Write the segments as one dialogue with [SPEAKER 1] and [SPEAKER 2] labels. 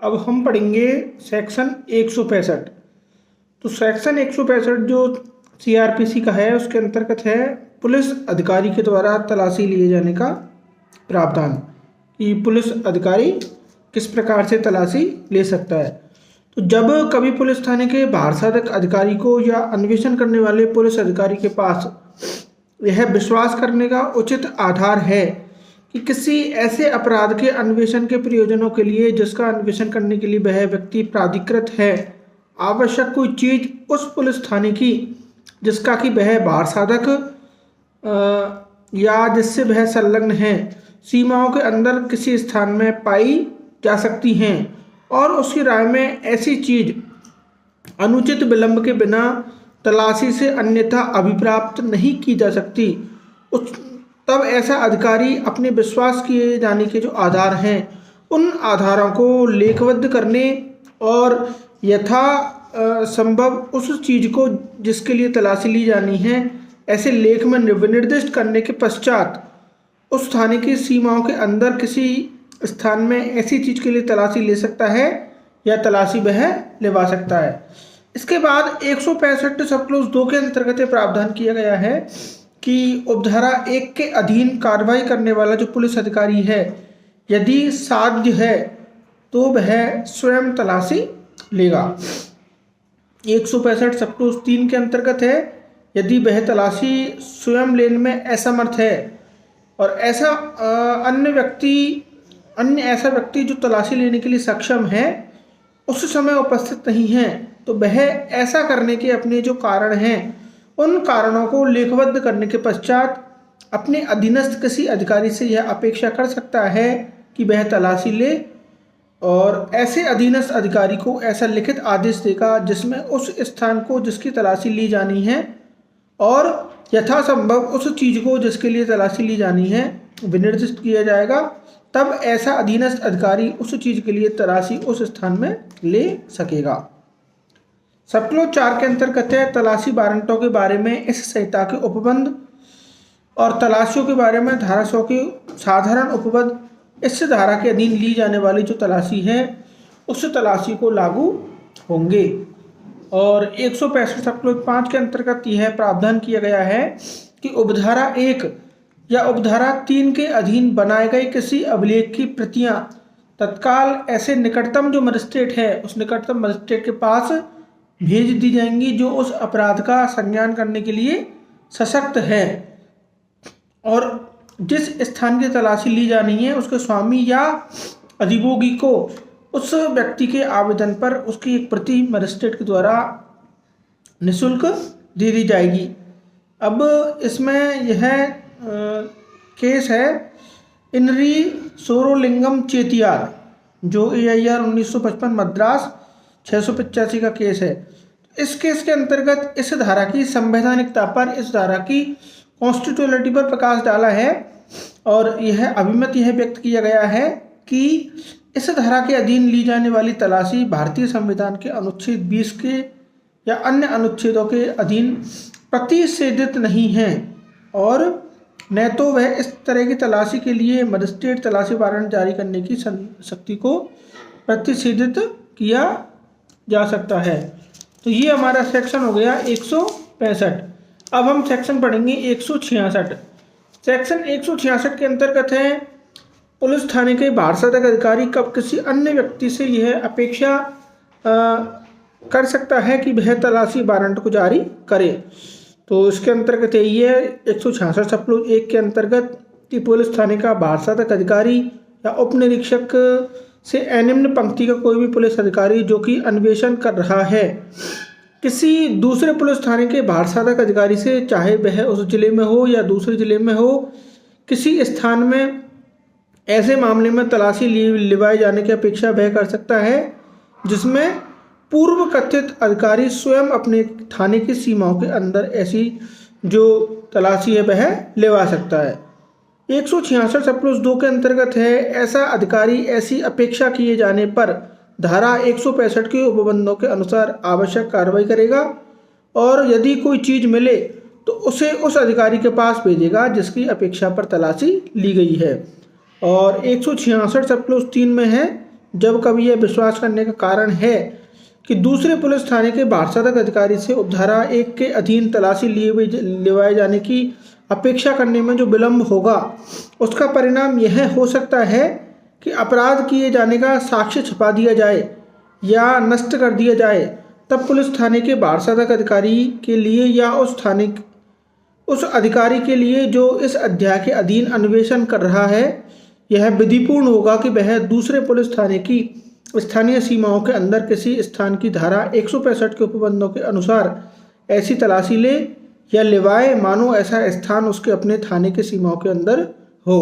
[SPEAKER 1] अब हम पढ़ेंगे सेक्शन 165। तो सेक्शन 165 जो सीआरपीसी का है उसके अंतर्गत है पुलिस अधिकारी के द्वारा तलाशी लिए जाने का प्रावधान कि पुलिस अधिकारी किस प्रकार से तलाशी ले सकता है। तो जब कभी पुलिस थाने के भारसाधक अधिकारी को या अन्वेषण करने वाले पुलिस अधिकारी के पास यह विश्वास करने का उचित आधार है कि किसी ऐसे अपराध के अन्वेषण के प्रयोजनों के लिए जिसका अन्वेषण करने के लिए वह व्यक्ति प्राधिकृत है, आवश्यक कोई चीज उस पुलिस थाने की जिसका कि वह भारसाधक या जिससे वह संलग्न है सीमाओं के अंदर किसी स्थान में पाई जा सकती हैं और उसकी राय में ऐसी चीज अनुचित विलंब के बिना तलाशी से अन्यथा अभिप्राप्त नहीं की जा सकती, तब ऐसा अधिकारी अपने विश्वास किए जाने के जो आधार हैं उन आधारों को लेखबद्ध करने और यथा संभव उस चीज को जिसके लिए तलाशी ली जानी है ऐसे लेख में विनिर्दिष्ट करने के पश्चात उस थाने की सीमाओं के अंदर किसी स्थान में ऐसी चीज के लिए तलाशी ले सकता है या तलाशी वह लेवा सकता है। इसके बाद 165 सब क्लोज 2 के अंतर्गत प्रावधान किया गया है कि उपधारा 1 के अधीन कार्रवाई करने वाला जो पुलिस अधिकारी है यदि साध्य है तो वह स्वयं तलाशी लेगा। 165 सब क्लोज 3 के अंतर्गत है यदि वह तलाशी स्वयं लेने में असमर्थ है और ऐसा अन्य ऐसा व्यक्ति जो तलाशी लेने के लिए सक्षम है उस समय उपस्थित नहीं है तो वह ऐसा करने के अपने जो कारण हैं उन कारणों को लेखबद्ध करने के पश्चात अपने अधीनस्थ किसी अधिकारी से यह अपेक्षा कर सकता है कि वह तलाशी ले और ऐसे अधीनस्थ अधिकारी को ऐसा लिखित आदेश देगा जिसमें उस स्थान को जिसकी तलाशी ली जानी है और यथासंभव उस चीज को जिसके लिए तलाशी ली जानी है विनिर्दिष्ट किया जाएगा, तब ऐसा अधीनस्थ अधिकारी उस चीज के लिए तलाशी उस स्थान में ले सकेगा। सब क्लोज 4 के अंतर्गत है तलाशी वारंटों के बारे में इस संहिता के उपबंध और तलाशियों के बारे में धारा 100 के साधारण उपबंध इस धारा के अधीन ली जाने वाली जो तलाशी है उस तलाशी को लागू होंगे। और 165 सब क्लोज 5 के अंतर्गत यह प्रावधान किया गया है कि उपधारा 1 या उपधारा 3 के अधीन बनाए गए किसी अभिलेख की प्रतियां तत्काल ऐसे निकटतम जो मजिस्ट्रेट है उस निकटतम मजिस्ट्रेट के पास भेज दी जाएंगी जो उस अपराध का संज्ञान करने के लिए सशक्त है और जिस स्थान की तलाशी ली जानी है उसके स्वामी या अधिभोगी को उस व्यक्ति के आवेदन पर उसकी एक प्रति मजिस्ट्रेट के द्वारा निःशुल्क दे दी जाएगी। अब इसमें यह केस है इनरी सोरोलिंगम चेतियार जो AIR 1955 मद्रास 685 का केस है। इस केस के अंतर्गत इस धारा की संवैधानिकता पर इस धारा की कॉन्स्टिट्यूशनलिटी पर प्रकाश डाला है और यह अभिमत यह व्यक्त किया गया है कि इस धारा के अधीन ली जाने वाली तलाशी भारतीय संविधान के अनुच्छेद 20 के या अन्य अनुच्छेदों के अधीन प्रतिषेधित नहीं है और न तो वह इस तरह की तलाशी के लिए मजिस्ट्रेट तलाशी वारंट जारी करने की शक्ति को प्रतिषेधित किया जा सकता है। तो ये हमारा सेक्शन हो गया 165। अब हम सेक्शन पढ़ेंगे 166। सेक्शन 166 के अंतर्गत है पुलिस थाने के भारसाधक अधिकारी कब किसी अन्य व्यक्ति से यह अपेक्षा कर सकता है कि वह तलाशी वारंट को जारी करे। तो इसके अंतर्गत यही है 166 सब क्लोज 1 के अंतर्गत कि पुलिस थाने का भारसाधक अधिकारी या उप निरीक्षक से निम्न पंक्ति का कोई भी पुलिस अधिकारी जो कि अन्वेषण कर रहा है किसी दूसरे पुलिस थाने के भारसाधक अधिकारी से, चाहे वह उस जिले में हो या दूसरे जिले में हो, किसी स्थान में ऐसे मामले में तलाशी लिवाए जाने की अपेक्षा वह कर सकता है जिसमें पूर्व कथित अधिकारी स्वयं अपने थाने की सीमाओं के अंदर ऐसी जो तलाशी है वह लेवा सकता है। 166 सब क्लोज 2 के अंतर्गत है ऐसा अधिकारी ऐसी अपेक्षा किए जाने पर धारा 165 के उपबंधों के अनुसार आवश्यक कार्रवाई करेगा और यदि कोई चीज मिले तो उसे उस अधिकारी के पास भेजेगा जिसकी अपेक्षा पर तलाशी ली गई है। और 166 सब क्लोज 3 में है जब कभी यह विश्वास करने का कारण है कि दूसरे पुलिस थाने के बारसाधक अधिकारी से उपधारा 1 के अधीन तलाशी लिवाए जाने की अपेक्षा करने में जो विलंब होगा, उसका परिणाम यह हो सकता है कि अपराध किए जाने का साक्ष्य छुपा दिया जाए या नष्ट कर दिया जाए, तब पुलिस थाने के बारसाधक अधिकारी के लिए या उस अधिकारी के लिए जो इस अध्याय के अधीन अन्वेषण कर रहा है, यह विधिपूर्ण होगा कि वह दूसरे पुलिस थाने की स्थानीय सीमाओं के अंदर किसी स्थान की धारा 165 के उपबंधों के अनुसार ऐसी तलाशी ले या लिवाए मानो ऐसा स्थान उसके अपने थाने के सीमाओं के अंदर हो।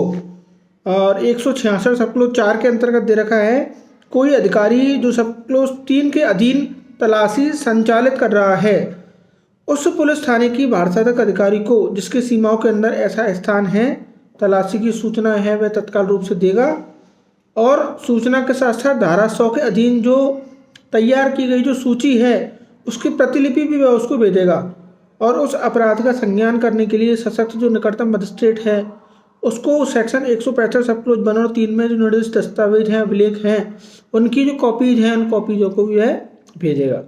[SPEAKER 1] और 166 सब क्लोज 4 के अंतर्गत दे रखा है, कोई अधिकारी जो सब क्लोज 3 के अधीन तलाशी संचालित कर रहा है, उस पुलिस थाने की बारसाधक अधिकारी को जिसके सीमाओं के अंदर ऐसा स्थान है, तलाशी की सूचना है वह तत्काल रूप से देगा और सूचना के साथ साथ धारा 100 के अधीन जो तैयार की गई जो सूची है उसकी प्रतिलिपि भी वह उसको भेजेगा और उस अपराध का संज्ञान करने के लिए सशक्त जो निकटतम मजिस्ट्रेट है उसको सेक्शन 165 सब क्लोज 1 और 3 में जो निर्दिष्ट दस्तावेज हैं, अभिलेख हैं, उनकी जो कॉपीज हैं उन कॉपीजों को भी वह भेजेगा।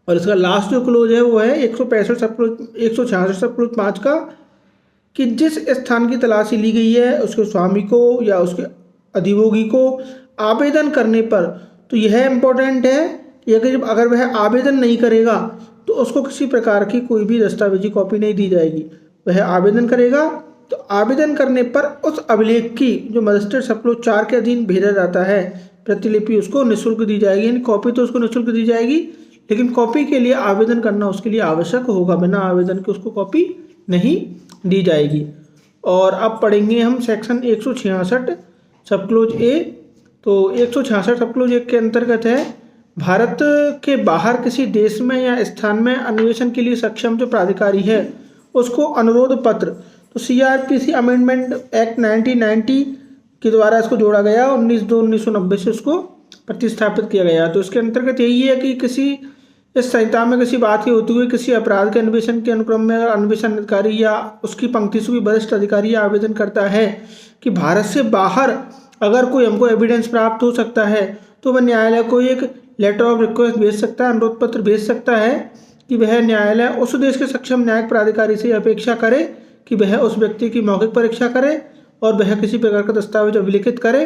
[SPEAKER 1] और इसका लास्ट जो क्लोज है वो है 165 सब क्लोज 166 सब क्लोज 5 का, कि जिस स्थान की तलाशी ली गई है उसके स्वामी को या उसके अधिभोगी को आवेदन करने पर, तो यह इम्पोर्टेंट है कि अगर वह आवेदन नहीं करेगा तो उसको किसी प्रकार की कोई भी दस्तावेजी कॉपी नहीं दी जाएगी। वह आवेदन करेगा तो आवेदन करने पर उस अभिलेख की जो मजिस्ट्रेट सब क्लोज 4 के अधीन भेजा जाता है प्रतिलिपि उसको निःशुल्क दी जाएगी, यानी कॉपी तो उसको निःशुल्क दी जाएगी, लेकिन कॉपी के लिए आवेदन करना उसके लिए आवश्यक होगा, बिना आवेदन के उसको कॉपी नहीं दी जाएगी। और अब पढ़ेंगे हम सेक्शन 166 सब क्लोज ए। तो 166 सब क्लोज 1 के अंतर्गत है, भारत के बाहर किसी देश में या स्थान में अन्वेषण के लिए सक्षम जो प्राधिकारी है उसको अनुरोध पत्र, तो CRPC अमेंडमेंट एक्ट 1990 के द्वारा इसको जोड़ा गया, 19/2/1990 से उसको प्रतिस्थापित किया गया। तो इसके अंतर्गत यही है कि किसी इस संहिता में किसी बात की होते हुए किसी अपराध के अन्वेषण के अनुक्रम में अगर अन्वेषण अधिकारी या उसकी पंक्ति से भी वरिष्ठ अधिकारी आवेदन करता है कि भारत से बाहर अगर कोई हमको एविडेंस प्राप्त हो सकता है, तो वह न्यायालय को एक लेटर ऑफ रिक्वेस्ट भेज सकता है, अनुरोध पत्र भेज सकता है कि वह न्यायालय उस देश के सक्षम न्यायिक प्राधिकारी से अपेक्षा करे कि वह उस व्यक्ति की मौखिक परीक्षा करे और वह किसी प्रकार का दस्तावेज अभिलिखित करे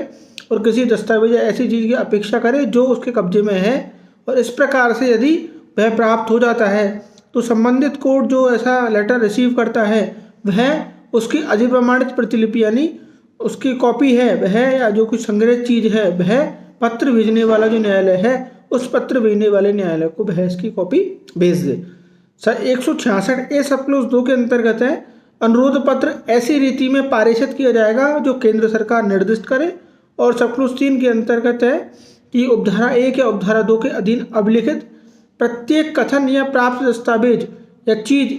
[SPEAKER 1] और किसी दस्तावेज या ऐसी चीज़ की अपेक्षा करे जो उसके कब्जे में है। और इस प्रकार से यदि वह प्राप्त हो जाता है तो संबंधित कोर्ट जो ऐसा लेटर रिसीव करता है वह उसकी अधिप्रमाणित प्रतिलिपि यानी उसकी कॉपी है वह या जो कुछ संग्रहित चीज़ है वह पत्र भेजने वाला जो न्यायालय है उस पत्र भेजने वाले न्यायालय को वह इसकी कॉपी भेज दे। सर 166A सब क्लोज 2 के अंतर्गत है, अनुरोध पत्र ऐसी रीति में पारित किया जाएगा जो केंद्र सरकार निर्दिष्ट करे। और सब क्लोज 3 के अंतर्गत है कि उपधारा 1 या उपधारा 2 के अधीन अभिलिखित प्रत्येक कथन या प्राप्त दस्तावेज या चीज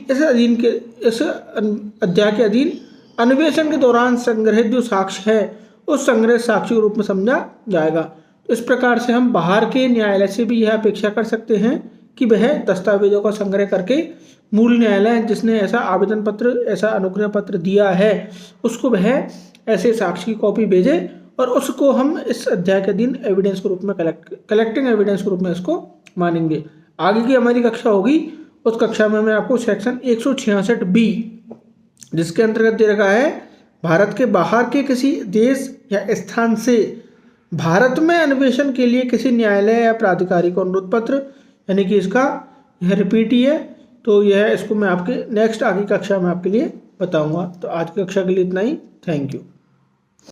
[SPEAKER 1] इस अध्याय के अधीन अन्वेषण के दौरान संग्रहित जो साक्ष्य है उस संग्रहित साक्ष्य के रूप में समझा जाएगा। इस प्रकार से हम बाहर के न्यायालय से भी यह अपेक्षा कर सकते हैं कि वह दस्तावेजों का संग्रह करके मूल न्यायालय जिसने ऐसा आवेदन पत्र ऐसा अनुग्रह पत्र दिया है उसको वह ऐसे साक्ष्य की कॉपी भेजे और उसको हम इस अध्याय के अधीन एविडेंस के रूप में कलेक्टिंग एविडेंस के रूप में इसको मानेंगे। आगे की हमारी कक्षा होगी, उस कक्षा में मैं आपको सेक्शन 166B जिसके अंतर्गत दे रखा है भारत के बाहर के किसी देश या स्थान से भारत में अन्वेषण के लिए किसी न्यायालय या प्राधिकारी को अनुरोध पत्र, यानी कि इसका यह रिपीट ही है। तो यह इसको मैं आपके नेक्स्ट आगे कक्षा में आपके लिए बताऊंगा। तो आज की कक्षा के लिए इतना ही। Thank you.